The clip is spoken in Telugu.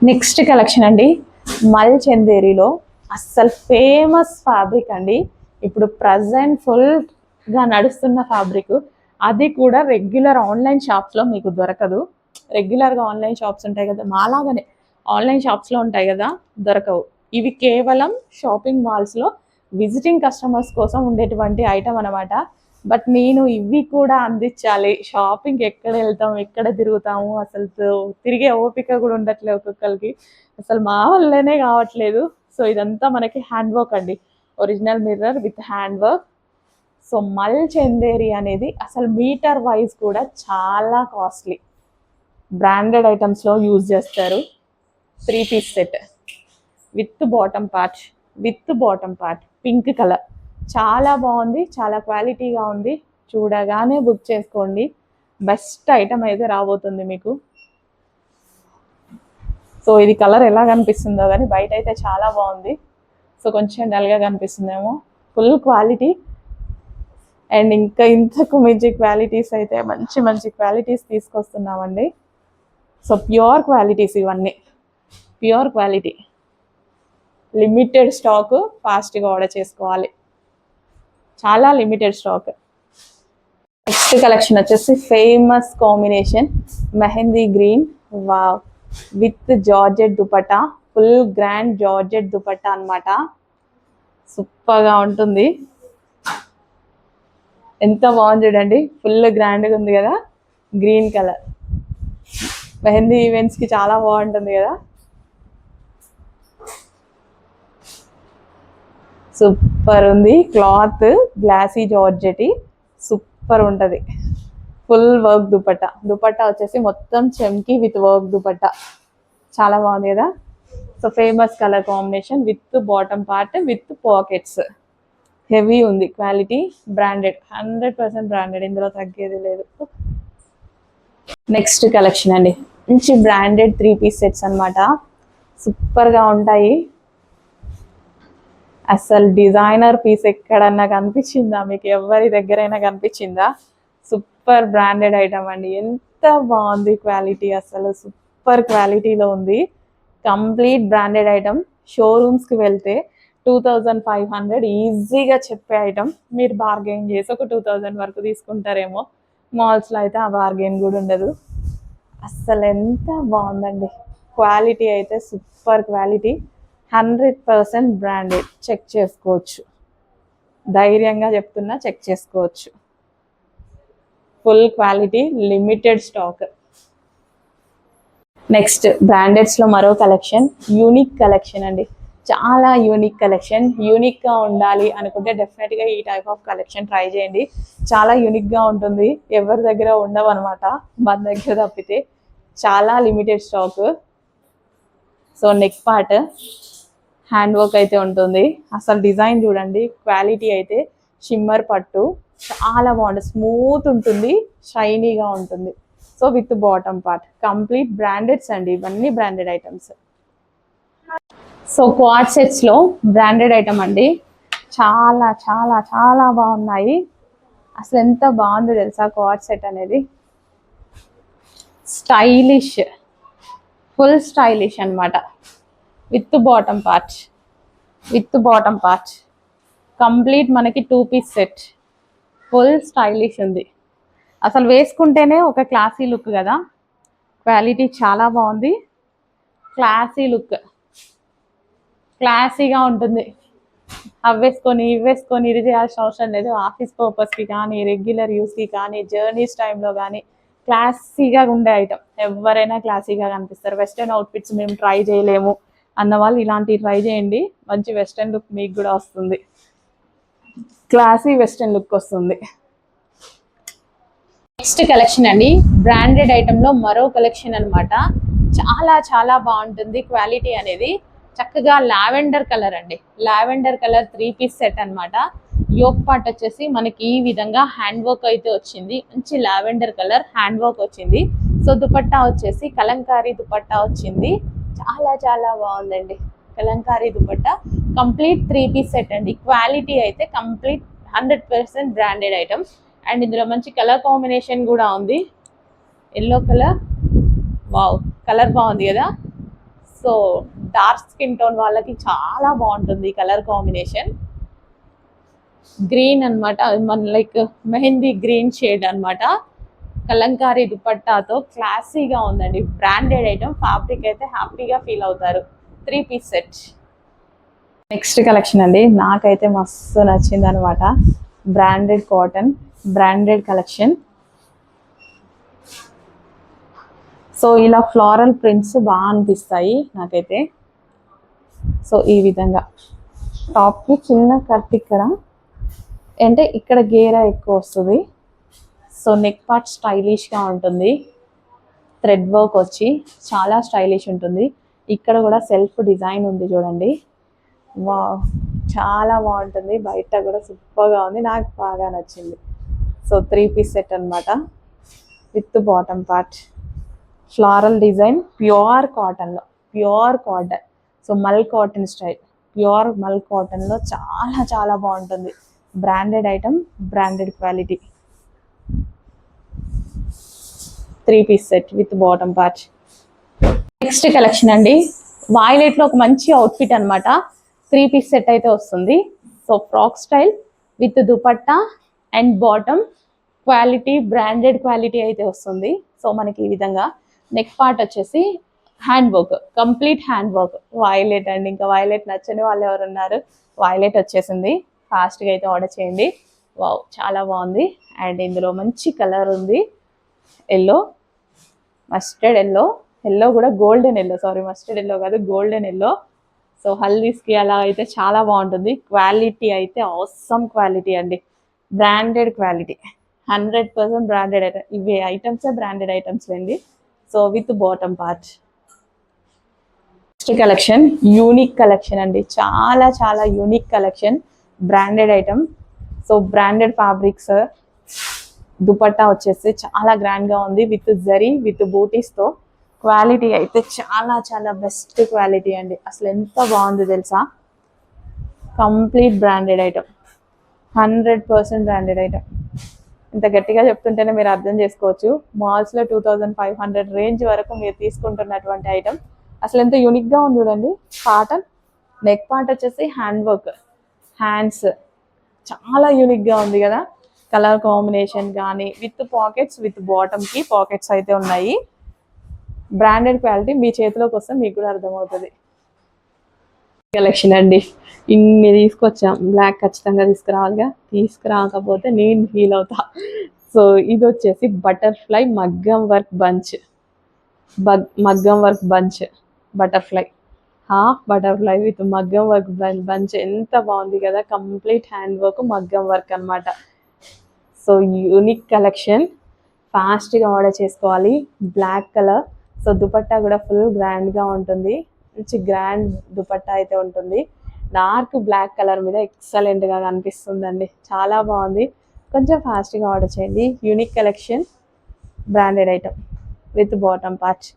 నెక్స్ట్ కలెక్షన్ అండి, మల్ చందేరిలో అస్సలు ఫేమస్ ఫ్యాబ్రిక్ అండి. ఇప్పుడు ప్రజెంట్ ఫుల్గా నడుస్తున్న ఫ్యాబ్రిక్. అది కూడా రెగ్యులర్ ఆన్లైన్ షాప్స్లో మీకు దొరకదు. రెగ్యులర్గా ఆన్లైన్ షాప్స్ ఉంటాయి కదా, మాలాగానే ఆన్లైన్ షాప్స్లో ఉంటాయి కదా, దొరకవు. ఇవి కేవలం షాపింగ్ మాల్స్లో విజిటింగ్ కస్టమర్స్ కోసం ఉండేటువంటి ఐటమ్ అనమాట. బట్ నేను ఇవి కూడా అందించాలి. షాపింగ్ ఎక్కడ వెళ్తాం, ఎక్కడ తిరుగుతాము, అసలు తిరిగే ఓపిక కూడా ఉండట్లేదు ఒక్కొక్కరికి. అసలు మా వల్లనే కావట్లేదు. సో ఇదంతా మనకి హ్యాండ్ వర్క్ అండి, original mirror with hand work. So మల్ చందేరి అనేది అసలు మీటర్ వైజ్ కూడా చాలా కాస్ట్లీ. బ్రాండెడ్ ఐటమ్స్లో యూజ్ చేస్తారు. 3 piece set with bottom part pink colour, చాలా బాగుంది, చాలా క్వాలిటీగా ఉంది. చూడగానే బుక్ చేసుకోండి. బెస్ట్ ఐటమ్ అయితే రాబోతుంది మీకు. సో ఇది కలర్ ఎలా కనిపిస్తుందో కానీ బయట అయితే చాలా బాగుంది. సో కొంచెం డల్గా కనిపిస్తుందేమో. ఫుల్ క్వాలిటీ అండ్ ఇంకా ఇంతకు మించి క్వాలిటీస్ అయితే మంచి మంచి క్వాలిటీస్ తీసుకొస్తున్నామండి. సో ప్యూర్ క్వాలిటీస్ ఇవన్నీ, ప్యూర్ క్వాలిటీ. లిమిటెడ్ స్టాక్, ఫాస్ట్గా ఆర్డర్ చేసుకోవాలి. చాలా లిమిటెడ్ స్టాక్. నెక్స్ట్ కలెక్షన్ వచ్చేసి famous combination mehndi green wow with georgette dupatta. Full grand georgette dupatta అనమాట. సూపర్గా ఉంటుంది. ఎంత బాగుంది చూడండి, ఫుల్ గ్రాండ్గా ఉంది కదా. గ్రీన్ కలర్ మెహందీ ఈవెంట్స్కి చాలా బాగుంటుంది కదా. సూపర్ ఉంది. క్లాత్ గ్లాసీ జార్జెట్, సూపర్ ఉంటుంది. ఫుల్ వర్క్ దుపట్టా వచ్చేసి మొత్తం చెమ్కి విత్ వర్క్ దుపట్టా. చాలా బాగుంది కదా. So famous colour combination with bottom part with pockets. Heavy ఉంది, క్వాలిటీ బ్రాండెడ్, 100% బ్రాండెడ్, ఇందులో తగ్గేది లేదు. నెక్స్ట్ కలెక్షన్ అండి, మంచి బ్రాండెడ్ 3 పీస్ సెట్స్ అనమాట. సూపర్గా ఉంటాయి. అసలు డిజైనర్ పీస్ ఎక్కడన్నా కనిపించిందా మీకు? ఎవరి దగ్గరైనా కనిపించిందా? సూపర్ బ్రాండెడ్ ఐటమ్ అండి. ఎంత బాగుంది క్వాలిటీ, అసలు సూపర్ క్వాలిటీలో ఉంది. Complete branded item. షోరూమ్స్కి వెళ్తే 2500 ఈజీగా చెప్పే ఐటమ్. మీరు బార్గెయిన్ చేసి ఒక 2000 వరకు తీసుకుంటారేమో. మాల్స్లో అయితే ఆ బార్గెయిన్ కూడా ఉండదు. అస్సలు ఎంత బాగుందండి క్వాలిటీ అయితే. Super quality, 100% branded. చెక్ చేసుకోవచ్చు, ధైర్యంగా చెప్తున్నా, చెక్ చేసుకోవచ్చు. Full quality, limited stock. Next బ్రాండెడ్స్లో మరో కలెక్షన్, యూనిక్ కలెక్షన్ అండి. చాలా యూనిక్ కలెక్షన్. యూనిక్గా ఉండాలి అనుకుంటే డెఫినెట్గా ఈ టైప్ ఆఫ్ కలెక్షన్ ట్రై చేయండి. చాలా యూనిక్గా ఉంటుంది. ఎవరి దగ్గర ఉండవు అనమాట, మన దగ్గర తప్పితే. చాలా limited stock. So neck part hand work అయితే ఉంటుంది. అసలు డిజైన్ చూడండి, క్వాలిటీ అయితే షిమ్మర్ పట్టు, చాలా బాగుంటుంది. స్మూత్ ఉంటుంది, షైనీగా ఉంటుంది. So with bottom part complete brandeds అండి. ఇవన్నీ బ్రాండెడ్ ఐటమ్స్. సో క్వాడ్ సెట్స్లో బ్రాండెడ్ ఐటమ్ అండి. చాలా చాలా చాలా బాగున్నాయి. అసలు ఎంత బాగుంది తెలుసా క్వాడ్ సెట్ అనేది. స్టైలిష్, ఫుల్ స్టైలిష్ అనమాట. విత్ బాటమ్ పార్ట్ కంప్లీట్ మనకి 2 పీస్ సెట్. ఫుల్ స్టైలిష్ ఉంది. అసలు వేసుకుంటేనే ఒక క్లాసీ లుక్ కదా. క్వాలిటీ చాలా బాగుంది. క్లాసీ లుక్, క్లాసీగా ఉంటుంది. అవ్వేసుకొని ఇవ్వేసుకొని ఇది చేయాల్సిన అవసరం లేదు. ఆఫీస్ పర్పస్కి కానీ, రెగ్యులర్ యూస్కి కానీ, జర్నీస్ టైంలో కానీ క్లాసీగా ఉండే ఐటమ్. ఎవరైనా క్లాసీగా కనిపిస్తారు. వెస్ట్రన్ అవుట్ఫిట్స్ మేము ట్రై చేయలేము అన్న వాళ్ళు ఇలాంటివి ట్రై చేయండి. మంచి వెస్ట్రన్ లుక్ మీకు కూడా వస్తుంది. క్లాసీ వెస్ట్రన్ లుక్ వస్తుంది. నెక్స్ట్ కలెక్షన్ అండి, బ్రాండెడ్ ఐటెంలో మరో కలెక్షన్ అనమాట. చాలా చాలా బాగుంటుంది క్వాలిటీ అనేది. చక్కగా లావెండర్ కలర్ అండి. లావెండర్ కలర్ 3 పీస్ సెట్ అనమాట. యోక్ పార్ట్ వచ్చేసి మనకి ఈ విధంగా హ్యాండ్ వర్క్ అయితే వచ్చింది. మంచి లావెండర్ కలర్ హ్యాండ్ వర్క్ వచ్చింది. సో దుపట్టా వచ్చేసి కలంకారీ దుపట్టా వచ్చింది. చాలా చాలా బాగుందండి Kalamkari dupatta. Complete 3 piece set అండి. క్వాలిటీ అయితే కంప్లీట్ 100% బ్రాండెడ్ ఐటమ్. అండ్ ఇందులో మంచి కలర్ కాంబినేషన్ కూడా ఉంది. ఎల్లో కలర్, వావ్, కలర్ బాగుంది కదా. సో డార్క్ స్కిన్ టోన్ వాళ్ళకి చాలా బాగుంటుంది కలర్ కాంబినేషన్. గ్రీన్ అనమాట, మన లైక్ మెహందీ గ్రీన్ షేడ్ అనమాట. కలంకారీ దుపట్టాతో క్లాసీగా ఉందండి. బ్రాండెడ్ ఐటమ్, ఫ్యాబ్రిక్ అయితే హ్యాపీగా ఫీల్ అవుతారు. 3 పీస్ సెట్. నెక్స్ట్ కలెక్షన్ అండి, నాకైతే మస్తు నచ్చింది అనమాట. Branded cotton, branded collection. So ఇలా ఫ్లోరల్ ప్రింట్స్ బాగా అనిపిస్తాయి నాకైతే. సో ఈ విధంగా టాప్కి చిన్న కట్ ఇక్కడ, అంటే ఇక్కడ గేరా ఎక్కువ వస్తుంది. సో నెక్ పార్ట్ స్టైలిష్గా ఉంటుంది. థ్రెడ్ వర్క్ వచ్చి చాలా స్టైలిష్ ఉంటుంది. ఇక్కడ కూడా సెల్ఫ్ డిజైన్ ఉంది చూడండి. వా, చాలా బాగుంటుంది. బయట కూడా సూపర్గా ఉంది, నాకు బాగా నచ్చింది. సో 3 పీస్ సెట్ అనమాట with bottom part. Floral design, pure కాటన్లో, pure cotton. So mul cotton style, pure mul కాటన్లో చాలా చాలా బాగుంటుంది. Branded item, branded quality. 3 piece set with bottom part. Next collection అండి, వాయిలెట్లో ఒక మంచి అవుట్ఫిట్ అనమాట. 3 పీస్ సెట్ అయితే వస్తుంది. So frock style with dupatta and bottom quality, branded quality అయితే వస్తుంది. సో మనకి ఈ విధంగా నెక్ పార్ట్ వచ్చేసి hand work, complete hand work. Violet అండి, ఇంకా వాయిలెట్ నచ్చని వాళ్ళు ఎవరు ఉన్నారు. వాయిలెట్ వచ్చేసింది. ఫాస్ట్గా అయితే ఆర్డర్ చేయండి. వావ్, చాలా బాగుంది. అండ్ ఇందులో మంచి కలర్ ఉంది, ఎల్లో, మస్టర్డ్ ఎల్లో. ఎల్లో కూడా golden yellow, sorry mustard yellow కాదు, గోల్డెన్ ఎల్లో. సో హల్దీస్కి అలా అయితే చాలా బాగుంటుంది. క్వాలిటీ అయితే ఆసమ్ క్వాలిటీ అండి, బ్రాండెడ్ క్వాలిటీ, 100% బ్రాండెడ్ ఐటమ్. ఇవే ఐటమ్సే బ్రాండెడ్ ఐటమ్స్ అండి. So with bottom part. Next collection unique collection అండి, చాలా చాలా unique collection. Branded item. So branded fabrics. Dupatta వచ్చేసి చాలా గ్రాండ్గా ఉంది, విత్ జరీ, విత్ బూటీస్తో. క్వాలిటీ అయితే చాలా చాలా బెస్ట్ క్వాలిటీ అండి. అసలు ఎంత బాగుంది తెలుసా. Complete branded item, 100% branded item. ఇంత గట్టిగా చెప్తుంటేనే మీరు అర్థం చేసుకోవచ్చు. మాల్స్లో 2500 రేంజ్ వరకు మీరు తీసుకుంటున్నటువంటి ఐటమ్. అసలు ఎంత యూనిక్గా ఉంది చూడండి. కాటన్, నెక్ పార్ట్ వచ్చేసి హ్యాండ్ వర్క్, హ్యాండ్స్ చాలా యూనిక్గా ఉంది కదా. కలర్ కాంబినేషన్ కానీ, విత్ పాకెట్స్, విత్ బాటమ్కి పాకెట్స్ అయితే ఉన్నాయి. బ్రాండెడ్ క్వాలిటీ మీ చేతిలోకి వస్తే మీకు కూడా అర్థమవుతుంది. కలెక్షన్ అండి, ఇన్ని తీసుకొచ్చాం. బ్లాక్ ఖచ్చితంగా తీసుకురావాలిగా, తీసుకురాకపోతే నేను ఫీల్ అవుతా. సో ఇది వచ్చేసి బటర్ఫ్లై మగ్గం వర్క్ బంచ్, మగ్గం work bunch, butterfly, half butterfly with మగ్గం వర్క్ బంచ్. ఎంత బాగుంది కదా. కంప్లీట్ హ్యాండ్ వర్క్, మగ్గం వర్క్ అనమాట. సో యూనిక్ కలెక్షన్, ఫాస్ట్గా ఆర్డర్ చేసుకోవాలి. Black colour. సో దుపట్టా కూడా ఫుల్ గ్రాండ్గా ఉంటుంది, మంచి గ్రాండ్ దుపట్టా అయితే ఉంటుంది. డార్క్ బ్లాక్ కలర్ మీద ఎక్సలెంట్గా కనిపిస్తుందండి, చాలా బాగుంది. కొంచెం ఫాస్ట్గా ఆర్డర్ చేయండి. Unique collection, branded item with bottom part.